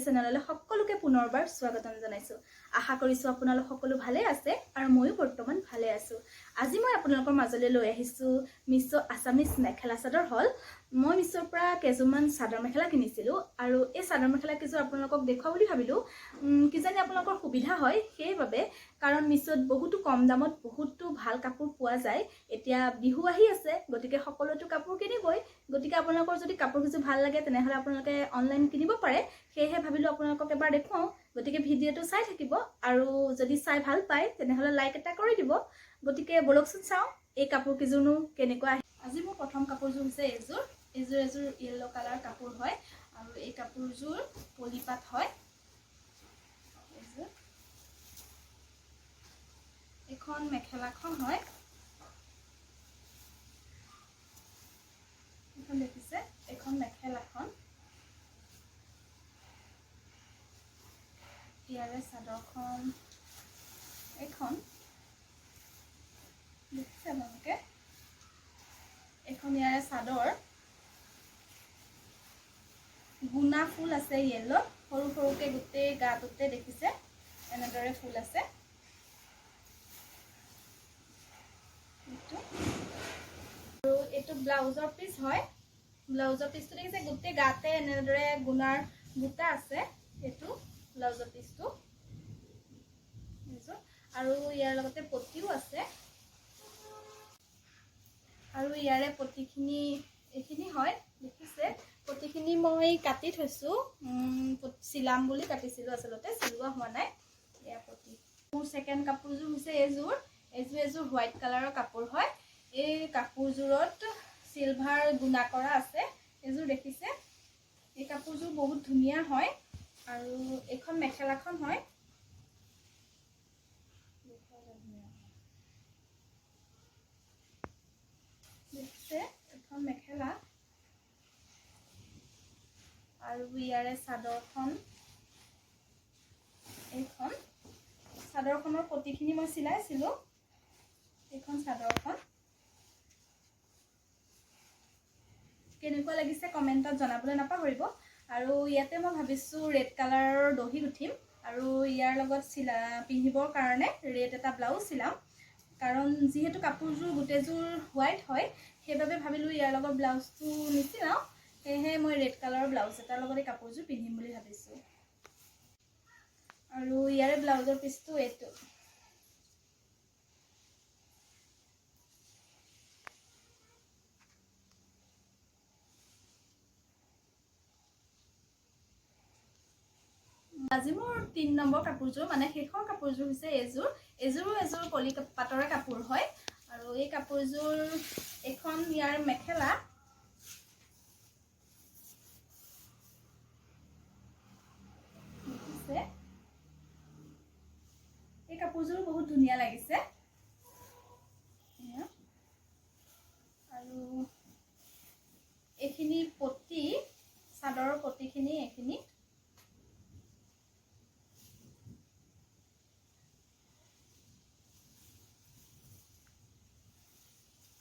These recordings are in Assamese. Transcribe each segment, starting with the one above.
চেনেললৈ সকলোকে পুনৰবাৰ স্বাগতম জনাইছো। আশা কৰিছো আপোনালোক সকলো ভালে আছে আৰু ময়ো বৰ্তমান ভালে আছো। আজি মই আপোনালোকৰ মাজলৈ লৈ আহিছো মিছো আসামিজ মেখেলা চাদৰ হল। মই মিছৰ পৰা কেজুমান চাদৰ মেখেলা কিনিছিলো আৰু এই চাদৰ মেখেলা কিছু আপোনালোকক দেখুৱা বুলি ভাবিলো। কিজানি আপোনালোকৰ সুবিধা হয় সেইভাবে, কাৰণ মিছত বহুতো কম দামত বহুতো ভাল কাপোৰ পোৱা যায়। এতিয়া বিহু আহি আছে, গতিকে সকলোতো কাপোৰ কিনিবই। গতিকে আপোনালোকৰ যদি কাপোৰ কিছু ভাল লাগে তেনেহলে আপোনালোকে অনলাইন কিনিব পাৰে। সেয়েহে ভাবিলো আপোনালোকক এবাৰ দেখুৱাও। গতিকে ভিডিঅটো চাই থাকিব আৰু যদি চাই ভাল পায় তেনেহলে লাইক এটা কৰি দিব। গতিকে বলকচোন চাও এই কাপোৰ কিজোৰনো কেনেকুৱা। আজি মোৰ প্ৰথম কাপোৰযোৰ হৈছে এযোৰ য়েলো কালাৰ কাপোৰ হয় আৰু এই কাপোৰযোৰ পলিপাত হয়। এখন মেখেলাখন হয়, এখন দেখিছে এখন মেখেলাখন। ইয়াৰে চাদৰখন এখন দেখিছে আপোনালোকে, এখন ইয়াৰে চাদৰ গুণা ফুল আছে য়েলো, সৰু সৰুকে গোটেই গাটোতে দেখিছে এনেদৰে ফুল আছে। আৰু এইটো ব্লাউজৰ পিচ হয়। ব্লাউজৰ পিচটো দেখিছে গোটেই গাতে এনেদৰে গুণাৰ বুটা আছে। এইটো ব্লাউজৰ পিচটো আৰু ইয়াৰ লগতে পটিও আছে। আৰু ইয়াৰে পটিখিনি এইখিনি হয়, দেখিছে পটিখিনি মই কাটি থৈছো। চিলাম বুলি কাটিছিলো, আচলতে চিলোৱা হোৱা নাই। এয়া পটি। মোৰ ছেকেণ্ড কাপোৰযোৰ হৈছে এযোৰ হোৱাইট কালাৰৰ কাপোৰ হয়। এই কাপোৰযোৰত চিলভাৰ গুণা কৰা আছে। এযোৰ দেখিছে, এই কাপোৰযোৰ বহুত ধুনীয়া হয় আৰু এইখন মেখেলাখন হয়। দেখিছে এখন মেখেলা আৰু ইয়াৰে চাদৰখন। এইখন চাদৰখনৰ পটিখিনি মই চিলাইছিলো। এইখন চাদৰখন কেনেকুৱা লাগিছে কমেণ্টত জনাবলৈ নাপাহৰিব। আৰু ইয়াতে মই ভাবিছো ৰেড কালাৰৰ দহি গুঠিম আৰু ইয়াৰ লগত পিন্ধিবৰ কাৰণে ৰেড এটা ব্লাউজ চিলাম। কাৰণ যিহেতু কাপোৰযোৰ গোটেইযোৰ হোৱাইট হয়, সেইবাবে ভাবিলো ইয়াৰ লগত ব্লাউজটো নিচিলাও। সেয়েহে মই ৰেড কালাৰৰ ব্লাউজ এটাৰ লগত এই কাপোৰযোৰ পিন্ধিম বুলি ভাবিছো। আৰু ইয়াৰে ব্লাউজৰ পিচটো এইটো। আজি মোৰ 3 নম্বৰ কাপোৰযোৰ, মানে শেষৰ কাপোৰযোৰ হৈছে এযোৰো পলিপাটৰে কাপোৰ হয়। আৰু এই কাপোৰযোৰ এখন ইয়াৰ মেখেলা। দেখিছে এই কাপোৰযোৰ বহুত ধুনীয়া লাগিছে। আৰু এইখিনি পটি, চাদৰৰ পটিখিনি এইখিনি।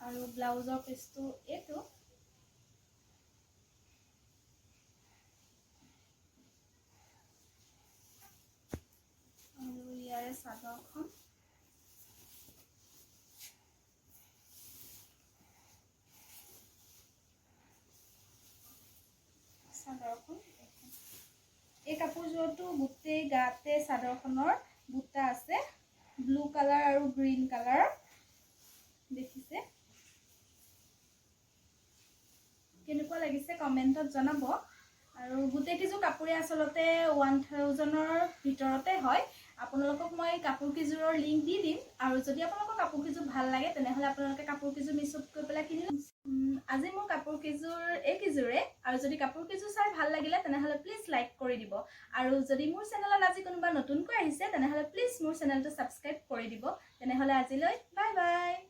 আৰু ব্লাউজৰ পিচটো এইটো। আৰু ইয়াৰে চাদৰখন। এই কাপোৰযোৰতো গোটেই গাতে চাদৰখনৰ বুটা আছে, ব্লু কালাৰ আৰু গ্ৰীণ কালাৰ। দেখিছে কেনেকুৱা লাগিছে কমেণ্টত জনাব। আৰু গোটেই কিছু কাপোৰে আচলতে 1000ৰ ভিতৰতে হয়। আপোনালোকক মই কাপোৰ কিযোৰৰ লিংক দি দিম। আৰু যদি আপোনালোকৰ কাপোৰ কিযোৰ ভাল লাগে তেনেহলে আপোনালোকে কাপোৰ কিযোৰ মিছত গৈ পেলাই কিনি ল'ব। আজি মোৰ কাপোৰ কিযোৰ এইকিযোৰে। আৰু যদি কাপোৰ কিযোৰ চাই ভাল লাগিলে তেনেহলে প্লিজ লাইক কৰি দিব। আৰু যদি মোৰ চেনেলত আজি কোনোবা নতুনকৈ আহিছে তেনেহলে প্লিজ মোৰ চেনেলটো সাবস্ক্ৰাইব কৰি দিব। তেনেহলে আজিলৈ বাই বাই।